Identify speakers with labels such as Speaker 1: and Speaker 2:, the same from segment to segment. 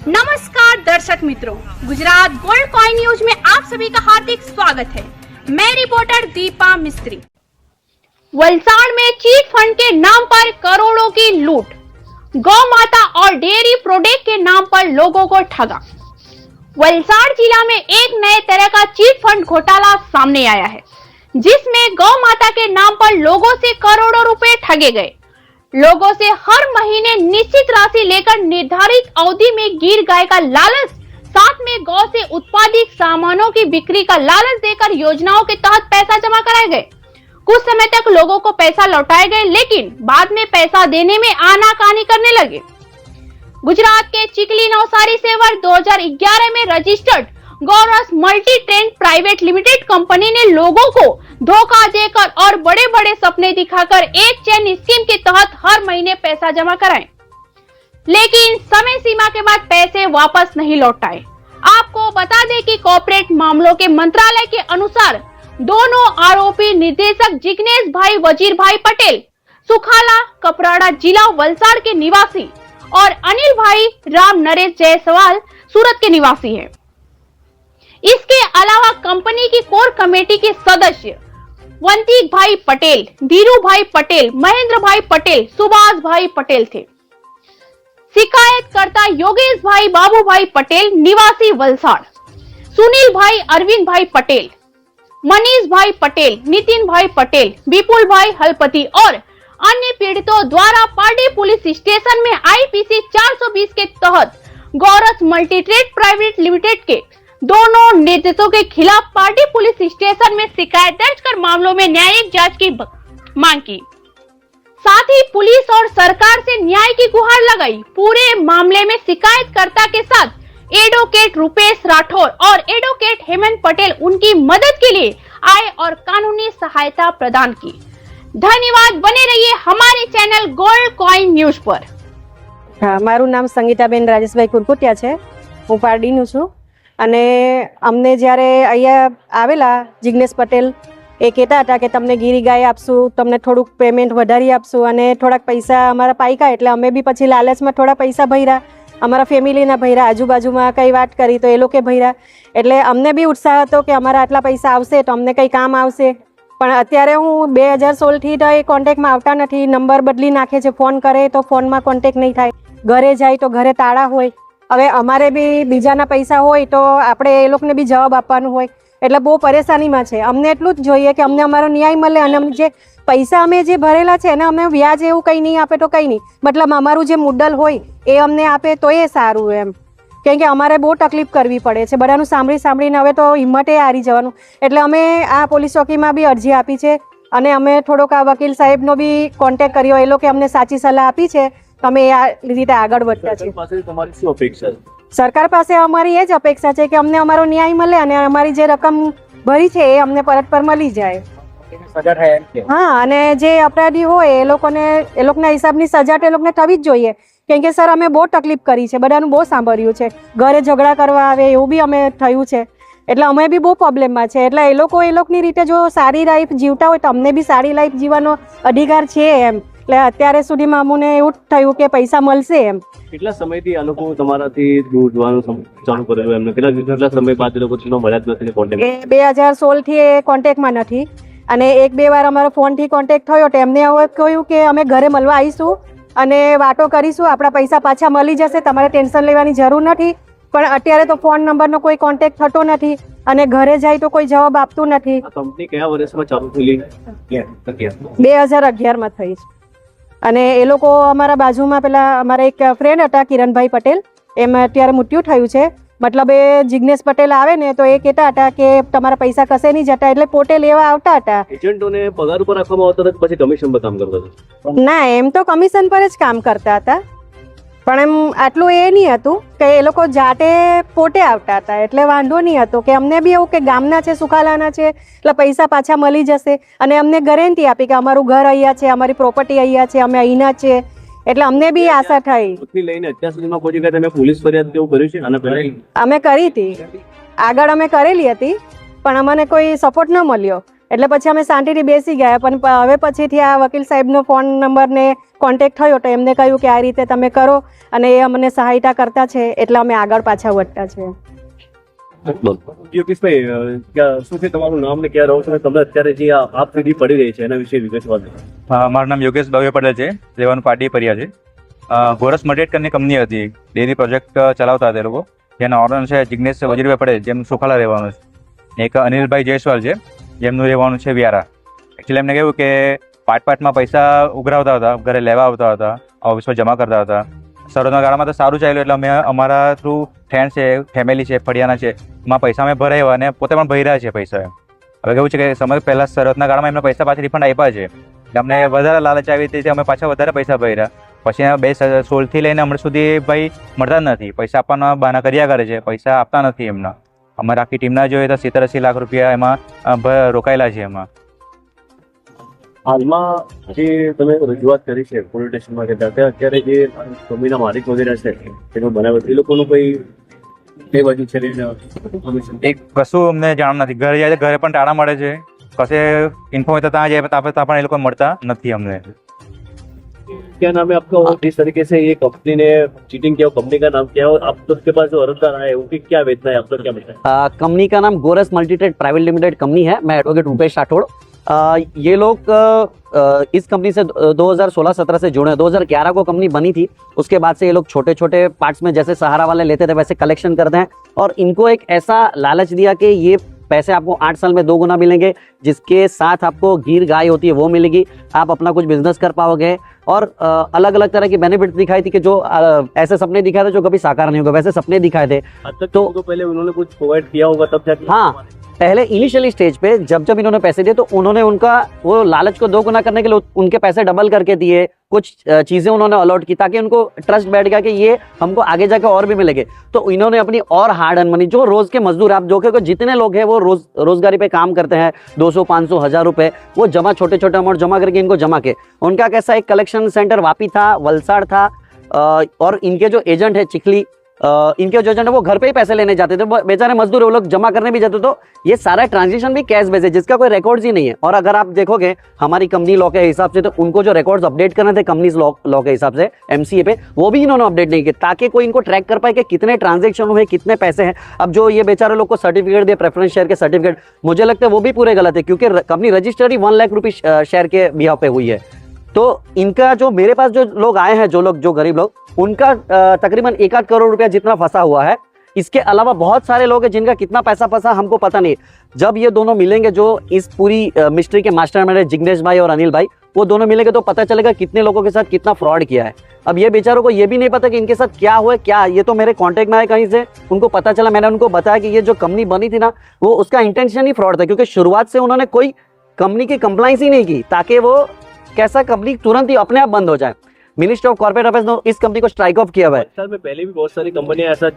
Speaker 1: नमस्कार दर्शक मित्रों, गुजरात गोल्ड कॉइन न्यूज में आप सभी का हार्दिक स्वागत है। मैं रिपोर्टर दीपा मिस्त्री। वलसाड़ में चीट फंड के नाम पर करोड़ों की लूट, गौ माता और डेयरी प्रोडक्ट के नाम पर लोगों को ठगा। वलसाड़ जिला में एक नए तरह का चीट फंड घोटाला सामने आया है, जिसमें गौ माता के नाम पर लोगों से करोड़ों रुपए ठगे गए। लोगों से हर महीने निश्चित राशि लेकर निर्धारित अवधि में गिर गाय का लालच, साथ में गौ से उत्पादित सामानों की बिक्री का लालच देकर योजनाओं के तहत पैसा जमा कराए गए। कुछ समय तक लोगों को पैसा लौटाए गए, लेकिन बाद में पैसा देने में आनाकानी करने लगे। गुजरात के चिकली नवसारी से वर्ष 2011 में registered Gauras multi trade private limited company ने लोगों को धोखा देकर और बड़े बड़े सपने दिखाकर एक चेन स्कीम के तहत हर महीने पैसा जमा कराए, लेकिन समय सीमा के बाद पैसे वापस नहीं लौट आए। आपको बता दें कि कॉर्पोरेट मामलों के मंत्रालय के अनुसार दोनों आरोपी निदेशक जिग्नेश भाई वजीर भाई पटेल सुखाला कपराड़ा जिला वलसाड़ के निवासी और अनिल भाई राम नरेश जायसवाल सूरत के निवासी हैं। इसके अलावा कंपनी की कोर कमेटी के सदस्य वंतिक भाई पटेल, धीरू भाई पटेल, महेंद्र भाई पटेल, सुभाष भाई पटेल थे। शिकायतकर्ता योगेश भाई बाबू भाई पटेल निवासी वलसाड़, सुनील भाई अरविंद भाई पटेल, मनीष भाई पटेल, नितिन भाई पटेल, विपुल भाई हलपति और अन्य पीड़ितों द्वारा पार्टी पुलिस स्टेशन में आईपीसी 420 के तहत गौरस मल्टीट्रेड प्राइवेट लिमिटेड के दोनों नेतृत्वों के खिलाफ पार्टी पुलिस स्टेशन में शिकायत दर्ज कर मामलों में न्यायिक जांच की मांग की। साथ ही पुलिस और सरकार से न्याय की गुहार लगाई। पूरे मामले में शिकायतकर्ता के साथ एडवोकेट रुपेश राठौर और एडवोकेट हेमंत पटेल उनकी मदद के लिए आए और कानूनी सहायता प्रदान की। धन्यवाद। बने रहिए हमारे चैनल गोल्ड कॉइन न्यूज पर।
Speaker 2: हाँ, मारू नाम संगीताबेन રાજેશભાઈ કુરકુટિયા છે। હું પારડીનું છું અને અમને જ્યારે અહીંયા આવેલા જિગ્નેશ પટેલ એ કહેતા હતા કે તમને ગીરી ગાય આપશું, તમને થોડુંક પેમેન્ટ વધારી આપશું અને થોડાક પૈસા અમારા પાઈકા, એટલે અમે બી પછી લાલચમાં થોડા પૈસા ભર્યા, અમારા ફેમિલીના ભર્યા, આજુબાજુમાં કંઈ વાત કરી તો એ લોકે ભર્યા, એટલે અમને બી ઉત્સાહ હતો કે અમારા આટલા પૈસા આવશે તો અમને કંઈ કામ આવશે। પણ અત્યારે હું 2016થી તો એ કોન્ટેક્ટમાં આવતા નથી, નંબર બદલી નાખે છે, ફોન કરે તો ફોનમાં કોન્ટેક્ટ નહીં થાય, ઘરે જાય તો ઘરે તાળા હોય। હવે અમારે બી બીજાના પૈસા હોય તો આપણે એ લોકોને બી જવાબ આપવાનું હોય, એટલે બહુ પરેશાનીમાં છે। અમને એટલું જ જોઈએ કે અમને અમારો ન્યાય મળે અને જે પૈસા અમે જે ભરેલા છે એને અમે વ્યાજ એવું કંઈ નહીં આપે તો કંઈ નહીં, મતલબ અમારું જે મુદ્દલ હોય એ અમને આપે તો એ સારું એમ, કેમ કે અમારે બહુ તકલીફ કરવી પડે છે બધાનું સાંભળીને હવે તો હિંમતે હારી જવાનું। એટલે અમે આ પોલીસ ચોકીમાં બી અરજી આપી છે અને અમે થોડોક આ વકીલ સાહેબનો બી કોન્ટેક્ટ કર્યો, એ લોકોએ અમને સાચી સલાહ આપી છે તો અમે આ રીતે આગળ વધ્યા છીએ। સરકાર પાસે અમારી એ જ અપેક્ષા છે કે અમને અમારો ન્યાય મળે અને અમારી જે રકમ ભરી છે એ અમને પરત પર મળી જાય। હા, અને જે અપરાધી હોય એ લોકોના હિસાબની સજા તો એ લોકોને થવી જ જોઈએ, કેમ કે સર અમે બહુ તકલીફ કરી છે, બધાનું બહુ સાંભળ્યું છે, ઘરે ઝઘડા કરવા આવે એવું બી અમે થયું છે, એટલે અમે બી બહુ પ્રોબ્લેમમાં છે। એટલે એ લોકોની રીતે જો સારી લાઈફ જીવતા હોય તો અમને બી સારી લાઈફ જીવવાનો અધિકાર છે એમ। એટલે અત્યારે સુધીમાં અમને એવું થયું કે પૈસા મળશે એમ।
Speaker 3: કેટલા સમયથી આ લોકો તમારાથી દૂર જવાનું ચાલુ કરેલું, એમને કેટલા સમય બાદ એ લોકો મળ્યા જ નથી કોન્ટેક્ટ?
Speaker 2: એ 2016થી એ કોન્ટેક્ટમાં નથી અને એક બે વાર અમારો ફોનથી કોન્ટેક્ટ થયો તો એમને હવે કહ્યું કે અમે ઘરે મળવા આવીશું અને વાતો કરીશું, આપણા પૈસા પાછા મળી જશે, તમારે ટેન્શન લેવાની જરૂર નથી। પણ અત્યારે તો ફોન નંબરનો કોઈ કોન્ટેક્ટ થતો નથી અને ઘરે જાય તો કોઈ જવાબ આપતું નથી।
Speaker 3: કંપની કયા વર્ષમાં ચાલુ થયેલી?
Speaker 2: 2011માં થઈ છે અને એ લોકો અમારા બાજુમાં પેલા અમારા એક ફ્રેન્ડ હતા કિરણભાઈ પટેલ, એમ અત્યારે મૃત્યુ થયું છે, મતલબ એ જિગ્નેશ પટેલ આવે ને તો એ કહેતા હતા કે તમારા પૈસા કશે નહીં જતા, એટલે પોતે લેવા આવતા હતા।
Speaker 3: એજન્ટોને પગાર ઉપર રાખવામાં આવતા હતા પછી કમિશન પર કામ કરતા હતા?
Speaker 2: ના, એમ તો કમિશન પર જ કામ કરતા હતા, પણ એમ આટલું એ નહીં હતું કે એ લોકો જાતે પોતે આવતા હતા, એટલે વાંધો નહીં હતો કે અમને બી એવું કે ગામના છે, સુખાલાના છે, એટલે પૈસા પાછા મળી જશે અને અમને ગેરંટી આપી કે અમારું ઘર અહીંયા છે, અમારી પ્રોપર્ટી અહીંયા છે, અમે અહીંના છે, એટલે અમને બી આશા થઈ।
Speaker 3: લઈને અત્યાર સુધીમાં કોઈ જગ્યાએ તમે પોલીસ ફરિયાદ કેવું કર્યું છે? અને પહેલા
Speaker 2: અમે કરી હતી, આગળ અમે કરેલી હતી, પણ અમને કોઈ સપોર્ટ ન મળ્યો, એટલે પછી અમે શાંતિથી બેસી ગયા. પણ હવે પછીથી આ વકીલ સાહેબનો ફોન નંબર ને કોન્ટેક્ટ થયો તો એમને કહ્યું કે આ રીતે તમે કરો, અને એ અમને સહાયતા કરતા છે એટલે અમે આગળ પાછા વધતા છે.
Speaker 3: યોગેશભાઈ, શું છે તમારું નામ ને ક્યાં રહો છો, તમને અત્યારે જે આપ સીધી પડી રહી છે એના વિશે વિગતવાર
Speaker 4: મારું નામ યોગેશ ભાવે પટેલ છે, રહેવાનું પાટી પરિયા છે. ગોરસ મટેટ કરીને કંપની હતી, ડેરી પ્રોજેક્ટ ચલાવતા હતા એ લોકો. જેના ઓનર છે જિગ્નેશ વજીરભાઈ પટેલ, જેમ સુખાલા રહેવાનું છે. એક અનિલભાઈ જયસ્વાલ છે, જેમનું રહેવાનું છે વ્યારા. એકચ્યુઅલી એમને કહ્યું કે પાર્ટમાં પૈસા ઉઘરાવતા હતા, ઘરે લેવા આવતા હતા, ઓફિસમાં જમા કરતા હતા. શરૂઆતના ગાળામાં તો સારું ચાલ્યું, એટલે અમે અમારા થ્રુ ફ્રેન્ડ છે, ફેમિલી છે, ફળિયાના છે, એમાં પૈસા અમે ભરાયા અને પોતે પણ ભરી રહ્યા છે પૈસા. હવે કેવું છે કે સમય પહેલાં શરૂઆતના ગાળામાં એમને પૈસા પાછા રિફંડ આપ્યા છે, એટલે અમને વધારે લાલચ આવી હતી, અમે પાછા વધારે પૈસા ભર્યા. પછી 2016થી લઈને હમણાં સુધી ભાઈ મળતા જ નથી, પૈસા આપવાના બહાના કર્યા કરે છે, પૈસા આપતા નથી એમના. અમારા આખી ટીમના જોઈએ તો 70-80 લાખ રૂપિયા એમાં રોકાયેલા છે. એમાં
Speaker 3: હાલમાં જે તમે રજૂઆત કરી છે પોલીસ સ્ટેશનમાં કે અત્યારે જે કંપનીના માલિક વગેરે છે તેનો બનાવ, એ લોકોનું કોઈ બે બાજુ છે
Speaker 4: એક કશું અમને જાણ નથી. ઘરે જાય ઘરે પણ ટાળા મળે છે, કશે ઇન્ફો હોય તો ત્યાં જાય ત્યાં પણ એ લોકો મળતા નથી અમને.
Speaker 3: क्या नाम है आपका और जिस तरीके से ये कंपनी ने चीटिंग किया, कंपनी का नाम क्या है और आप तो उसके पास जो अर्जदार आए उनकी क्या वेदना है, आप तो क्या बताएं?
Speaker 5: कंपनी का नाम गोरस मल्टीट्रेड प्राइवेट लिमिटेड कंपनी है. मैं एडवोकेट रूपेश राठौड़. ये लोग इस कंपनी से 2016-17 से जुड़े हैं. 2011 को कंपनी बनी थी. उसके बाद से ये लोग छोटे छोटे पार्ट्स में जैसे सहारा वाले लेते थे वैसे कलेक्शन करते हैं, और इनको एक ऐसा लालच दिया कि ये पैसे आपको 8 साल में 2 गुना मिलेंगे, जिसके साथ आपको गीर गाय होती है वो मिलेगी, आप अपना कुछ बिजनेस कर पाओगे, और अलग अलग तरह की बेनिफिट दिखाई थी कि जो ऐसे सपने दिखाए थे जो कभी साकार नहीं होगा, वैसे सपने दिखाए थे.
Speaker 3: तो पहले उन्होंने कुछ प्रोवाइड किया होगा तब जाके?
Speaker 5: हाँ, पहले इनिशियली स्टेज पे जब इन्होंने पैसे दिए तो उन्होंने उनका वो लालच को 2 गुना करने के लिए उनके पैसे डबल करके दिए, कुछ चीजें उन्होंने अलॉट की ताकि उनको ट्रस्ट बैठ गया कि ये हमको आगे जाके और भी मिलेंगे. तो इन्होंने अपनी और हार्ड अर्न मनी, जो रोज के मजदूर, आप जो कि जितने लोग हैं वो रोजगारी पे काम करते हैं, 200, 500, 1000 रुपए वो जमा, छोटे छोटे अमाउंट जमा करके इनको जमा के. उनका कैसा एक कलेक्शन सेंटर वापी था, वलसाड़ था, और इनके जो एजेंट है चिखली, इनके जो एजेंट है वो घर पे ही पैसे लेने जाते थे. बेचारे मजदूर वो लोग जमा करने भी जाते. तो ये सारा ट्रांजेक्शन भी कैश बेस है, जिसका कोई रिकॉर्ड्स ही नहीं है. और अगर आप देखोगे हमारी कंपनी लॉ के हिसाब से, तो उनको जो रिकॉर्ड्स अपडेट करने थे कंपनी लॉ के हिसाब से एमसीए पे, वो भी इन्होंने अपडेट नहीं किए, ताकि कोई इनको ट्रैक कर पाए कि कितने ट्रांजेक्शन हुए, कितने पैसे हैं. अब जो ये बेचारे लोग को सर्टिफिकेट दिए, प्रेफरेंस शेयर के सर्टिफिकेट, मुझे लगता है वो भी पूरे गलत है, क्योंकि कंपनी रजिस्टर्ड ही 1 लाख रुपये शेयर के बिहाव पे हुई है. तो इनका जो मेरे पास जो लोग आए हैं, जो गरीब लोग, उनका तकरीबन 1-8 करोड़ रुपया जितना फंसा हुआ है. इसके अलावा बहुत सारे लोग हैं जिनका कितना पैसा फंसा हमको पता नहीं. जब ये दोनों मिलेंगे, जो इस पूरी मिस्ट्री के मास्टरमाइंड है जिग्नेश भाई और अनिल भाई, वो दोनों मिलेंगे तो पता चलेगा कितने लोगों के साथ कितना फ्रॉड किया है. अब ये बेचारों को ये भी नहीं पता कि इनके साथ क्या हुआ, क्या ये तो मेरे कांटेक्ट में आए कहीं से, उनको पता चला, मैंने उनको बताया कि ये जो कंपनी बनी थी ना, वो उसका इंटेंशन ही फ्रॉड था, क्योंकि शुरुआत से उन्होंने कोई कंपनी की कंप्लाइंस ही नहीं की, ताकि वो कैसा कंपनी तुरंत ही अपने आप बंद हो जाए. मिनिस्टर ऑफ कॉर्पोरेट अफेयर्स ने इस कंपनी को स्ट्राइक ऑफ किया हुआ है.
Speaker 3: साल में पहले भी बहुत सारी कंपनियां ऐसा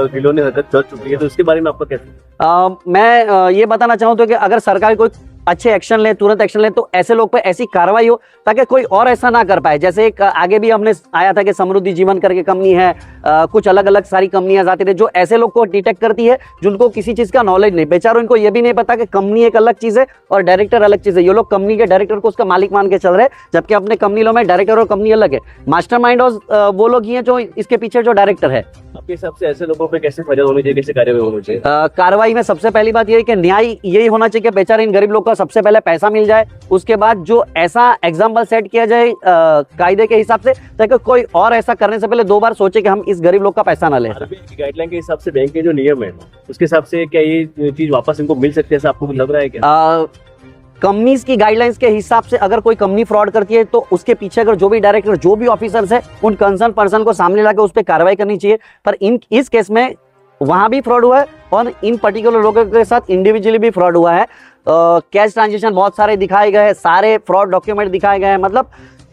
Speaker 3: खिलौने हरकत कर चुकी है, तो इसके बारे में आपका कैसे?
Speaker 5: मैं ये बताना चाहूँ तो कि अगर सरकार कोई अच्छे एक्शन ले, तुरंत एक्शन ले, तो ऐसे लोग पे ऐसी कार्रवाई हो ताकि कोई और ऐसा ना कर पाए. जैसे एक आगे भी हमने आया था कि समृद्धि जीवन करके कंपनी है, कुछ अलग अलग सारी कंपनियां आती थी जो ऐसे लोग को डिटेक्ट करती है जिनको किसी चीज का नॉलेज नहीं. बेचारों इनको ये भी नहीं पता कि कंपनी एक अलग चीज है और डायरेक्टर अलग चीज है. ये लोग कंपनी के डायरेक्टर को उसका मालिक मान के चल रहे हैं, जबकि अपने कंपनी लो में डायरेक्टर और कंपनी अलग है. मास्टरमाइंड और वो लोग ही हैं जो इसके पीछे जो डायरेक्टर है.
Speaker 3: आपके हिसाब से ऐसे लोगों पे कैसे सजा होनी चाहिए, कैसे कार्रवाई होनी चाहिए?
Speaker 5: कार्रवाई में सबसे पहली बात यह है कि न्याय यही होना चाहिए कि बेचारे इन गरीब लोग का सबसे पहले पैसा मिल जाए. उसके बाद जो ऐसा एग्जाम्पल सेट किया जाए कायदे के हिसाब से, ताकि कोई और ऐसा करने से पहले 2 बार सोचे कि हम इस गरीब लोग का पैसा ना लें.
Speaker 3: गाइडलाइन के हिसाब से बैंक के जो नियम है उसके हिसाब से क्या ये चीज वापस इनको मिल सकती है, ऐसा आपको लग रहा है क्या?
Speaker 5: कंपनीज की गाइडलाइंस के हिसाब से अगर कोई कंपनी फ्रॉड करती है तो उसके पीछे अगर जो भी डायरेक्टर, जो भी ऑफिसर्स है, उन कंसर्न पर्सन को सामने लाकर उस पर कार्रवाई करनी चाहिए. पर इस केस में वहां भी फ्रॉड हुआ है और इन पर्टिकुलर लोगों के साथ इंडिविजुअली भी फ्रॉड हुआ है. कैश ट्रांजेक्शन बहुत सारे दिखाए गए हैं, सारे फ्रॉड डॉक्यूमेंट दिखाए गए हैं. मतलब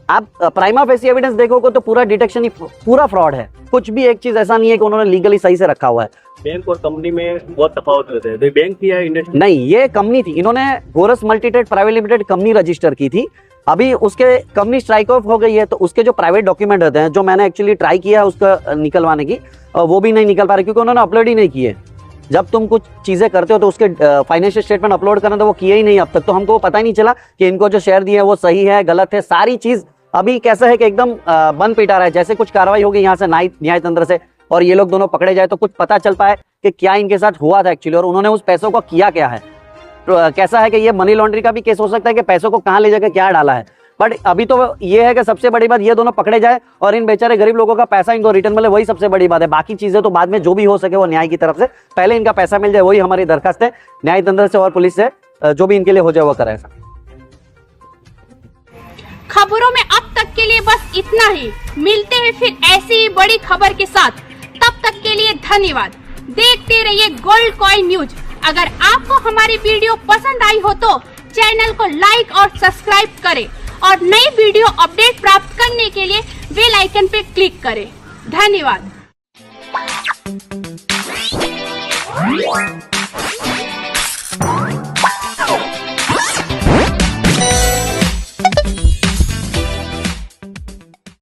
Speaker 5: आप प्राइमा फेसी एविडेंस देखोगे तो पूरा डिटेक्शन ही पूरा फ्रॉड है. कुछ भी एक चीज ऐसा नहीं है कि उन्होंने लीगली सही से रखा हुआ है.
Speaker 3: बैंक और कंपनी में बहुत तफावत रहते हैं. तो बैंक की है इंडस्ट्री?
Speaker 5: नहीं, ये कंपनी थी. इन्होंने गोरस multitrade private limited company register की थी. अभी उसके कंपनी स्ट्राइक ऑफ हो गई है, तो उसके जो प्राइवेट डॉक्यूमेंट रहते हैं, जो मैंने एक्चुअली ट्राई किया है उसका निकलवाने की, वो भी नहीं निकल पा रहे क्योंकि उन्होंने अपलोड ही नहीं किए. जब तुम कुछ चीजें करते हो तो उसके फाइनेंशियल स्टेटमेंट अपलोड करना तो वो किए ही नहीं अब तक, तो हमको पता ही नहीं चला कि इनको जो शेयर दिए हैं वो सही है गलत है। सारी चीज अभी कैसा है कि एकदम बंद पिटा रहा है, जैसे कुछ कार्रवाई होगी यहाँ से न्याय तंत्र से और ये लोग दोनों पकड़े जाए तो कुछ पता चल पाए कि क्या इनके साथ हुआ था एक्चुअली और उन्होंने उस पैसों को किया क्या है। तो कैसा है कि ये मनी लॉन्ड्रिंग का भी केस हो सकता है कि पैसों को कहाँ ले जाकर क्या डाला है, बट अभी तो ये है कि सबसे बड़ी बात ये दोनों पकड़े जाए और इन बेचारे गरीब लोगों का पैसा इनको रिटर्न मिले, वही सबसे बड़ी बात है। बाकी चीजें तो बाद में जो भी हो सके वो न्याय की तरफ से, पहले इनका पैसा मिल जाए वही हमारी दरखास्त है न्याय तंत्र से और पुलिस से, जो भी इनके लिए हो जाए वो करे।
Speaker 1: खबरों में अब तक के लिए बस इतना ही। मिलते हैं फिर ऐसी ही बड़ी खबर के साथ, तब तक के लिए धन्यवाद। देखते रहिए गोल्ड कॉइन न्यूज। अगर आपको हमारी वीडियो पसंद आई हो तो चैनल को लाइक और सब्सक्राइब करें और नई वीडियो अपडेट प्राप्त करने के लिए बेल आइकन पे क्लिक करें। धन्यवाद।